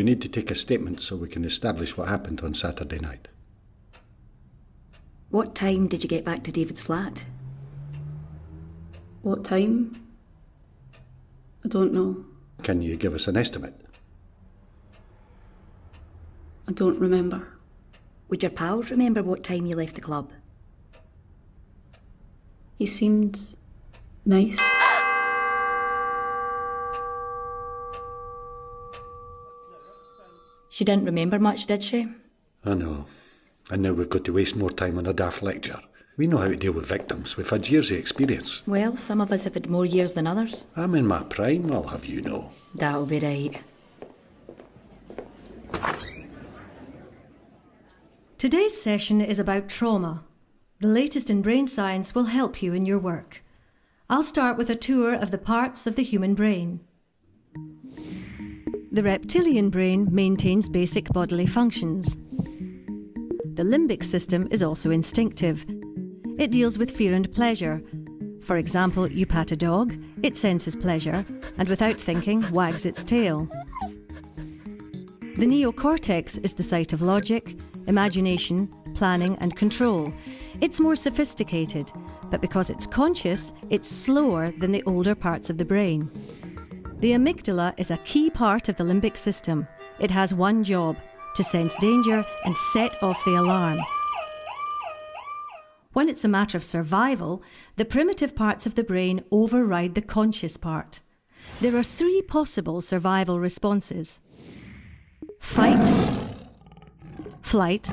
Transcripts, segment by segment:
We need to take a statement so we can establish what happened on Saturday night. What time did you get back to David's flat? What time? I don't know. Can you give us an estimate? I don't remember. Would your pals remember what time you left the club? He seemed nice. She didn't remember much, did she? I know. And now we've got to waste more time on a daft lecture. We know how to deal with victims. We've had years of experience. Well, some of us have had more years than others. I'm in my prime, I'll have you know. That'll be right. Today's session is about trauma. The latest in brain science will help you in your work. I'll start with a tour of the parts of the human brain. The reptilian brain maintains basic bodily functions. The limbic system is also instinctive. It deals with fear and pleasure. For example, you pat a dog, it senses pleasure, and without thinking, wags its tail. The neocortex is the site of logic, imagination, planning and control. It's more sophisticated, but because it's conscious, it's slower than the older parts of the brain. The amygdala is a key part of the limbic system. It has one job: to sense danger and set off the alarm. When it's a matter of survival, the primitive parts of the brain override the conscious part. There are 3 possible survival responses: fight, flight,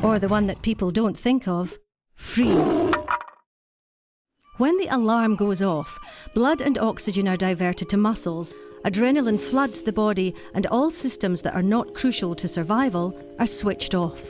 or the one that people don't think of, freeze. When the alarm goes off, blood and oxygen are diverted to muscles, adrenaline floods the body, and all systems that are not crucial to survival are switched off.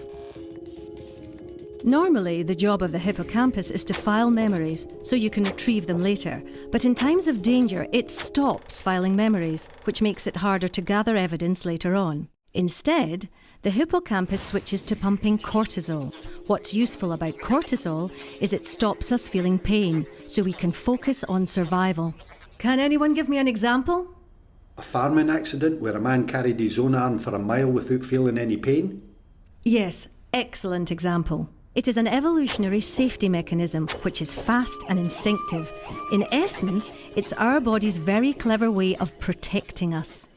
Normally, the job of the hippocampus is to file memories so you can retrieve them later, but in times of danger, it stops filing memories, which makes it harder to gather evidence later on. Instead, the hippocampus switches to pumping cortisol. What's useful about cortisol is it stops us feeling pain, so we can focus on survival. Can anyone give me an example? A farming accident where a man carried his own arm for a mile without feeling any pain? Yes, excellent example. It is an evolutionary safety mechanism which is fast and instinctive. In essence, it's our body's very clever way of protecting us.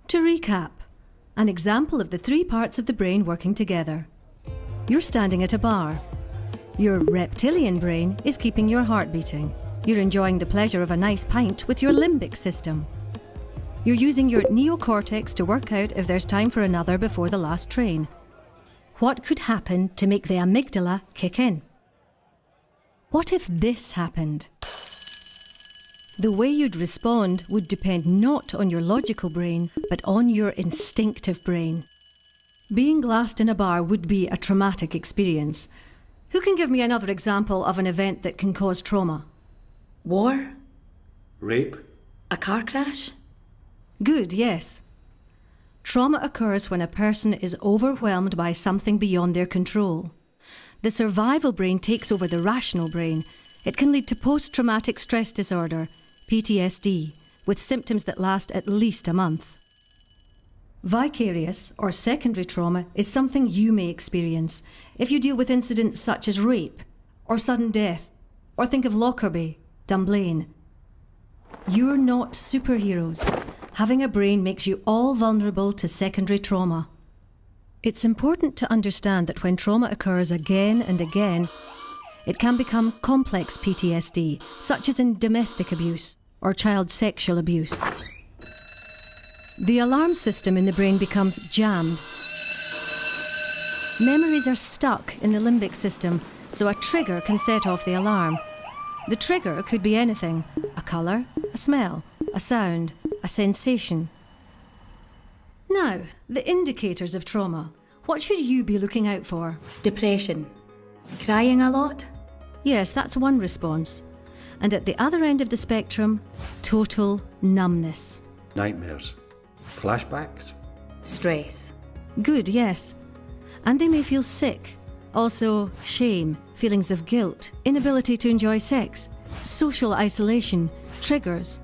To recap, an example of the 3 parts of the brain working together. You're standing at a bar. Your reptilian brain is keeping your heart beating. You're enjoying the pleasure of a nice pint with your limbic system. You're using your neocortex to work out if there's time for another before the last train. What could happen to make the amygdala kick in? What if this happened? The way you'd respond would depend not on your logical brain, but on your instinctive brain. Being glassed in a bar would be a traumatic experience. Who can give me another example of an event that can cause trauma? War? Rape? A car crash? Good, yes. Trauma occurs when a person is overwhelmed by something beyond their control. The survival brain takes over the rational brain. It can lead to post-traumatic stress disorder, PTSD, with symptoms that last at least a month. Vicarious or secondary trauma is something you may experience if you deal with incidents such as rape or sudden death, or think of Lockerbie, Dunblane. You're not superheroes. Having a brain makes you all vulnerable to secondary trauma. It's important to understand that when trauma occurs again and again, it can become complex PTSD, such as in domestic abuse or child sexual abuse. The alarm system in the brain becomes jammed. Memories are stuck in the limbic system, so a trigger can set off the alarm. The trigger could be anything: a colour, a smell, a sound, a sensation. Now, the indicators of trauma. What should you be looking out for? Depression. Crying a lot? Yes, that's one response. And at the other end of the spectrum, total numbness. Nightmares? Flashbacks? Stress. Good, yes. And they may feel sick. Also, shame, feelings of guilt, inability to enjoy sex, social isolation, triggers.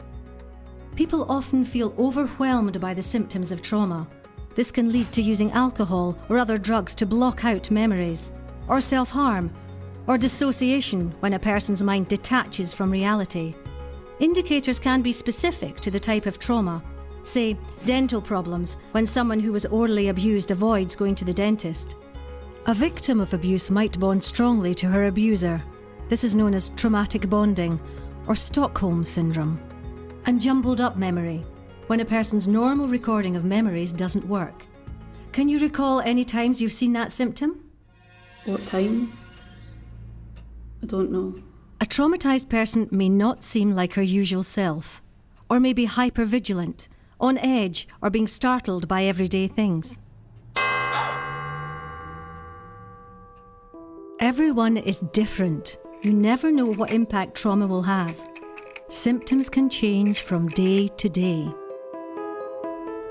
People often feel overwhelmed by the symptoms of trauma. This can lead to using alcohol or other drugs to block out memories, or self-harm, or dissociation when a person's mind detaches from reality. Indicators can be specific to the type of trauma. Say, dental problems, when someone who was orally abused avoids going to the dentist. A victim of abuse might bond strongly to her abuser. This is known as traumatic bonding, or Stockholm syndrome. And jumbled up memory, when a person's normal recording of memories doesn't work. Can you recall any times you've seen that symptom? What time? I don't know. A traumatised person may not seem like her usual self, or may be hypervigilant, on edge, or being startled by everyday things. Everyone is different. You never know what impact trauma will have. Symptoms can change from day to day.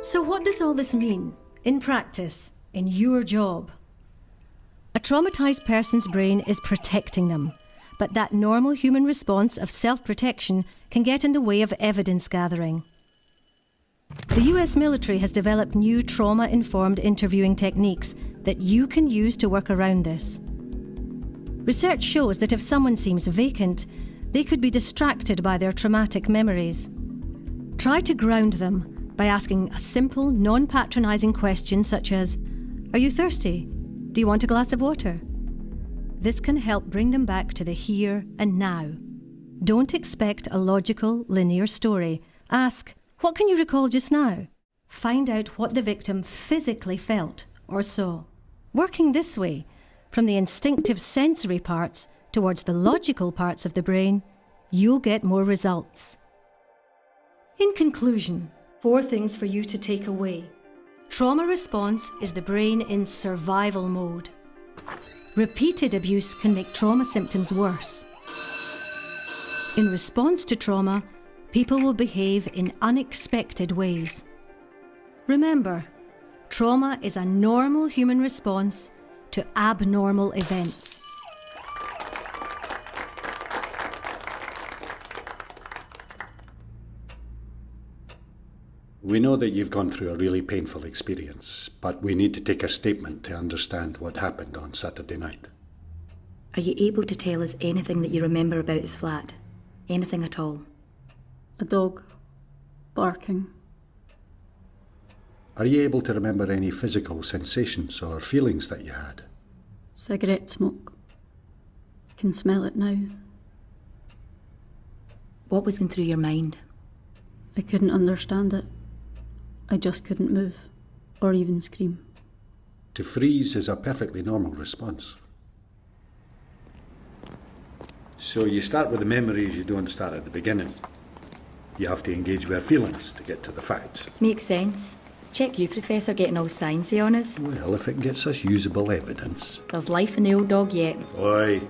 So what does all this mean, in practice, in your job? A traumatised person's brain is protecting them, but that normal human response of self-protection can get in the way of evidence gathering. The US military has developed new trauma-informed interviewing techniques that you can use to work around this. Research shows that if someone seems vacant, they could be distracted by their traumatic memories. Try to ground them by asking a simple, non-patronising question such as, "Are you thirsty? Do you want a glass of water?" This can help bring them back to the here and now. Don't expect a logical, linear story. Ask, "What can you recall just now?" Find out what the victim physically felt or saw. Working this way, from the instinctive sensory parts towards the logical parts of the brain, you'll get more results. In conclusion, 4 things for you to take away. Trauma response is the brain in survival mode. Repeated abuse can make trauma symptoms worse. In response to trauma, people will behave in unexpected ways. Remember, trauma is a normal human response to abnormal events. We know that you've gone through a really painful experience, but we need to take a statement to understand what happened on Saturday night. Are you able to tell us anything that you remember about his flat? Anything at all? A dog. Barking. Are you able to remember any physical sensations or feelings that you had? Cigarette smoke. Can smell it now. What was going through your mind? I couldn't understand it. I just couldn't move, or even scream. To freeze is a perfectly normal response. So you start with the memories, you don't start at the beginning. You have to engage with our feelings to get to the facts. Makes sense. Check you, Professor, getting all sciencey on us. Well, if it gets us usable evidence. There's life in the old dog yet. Oi,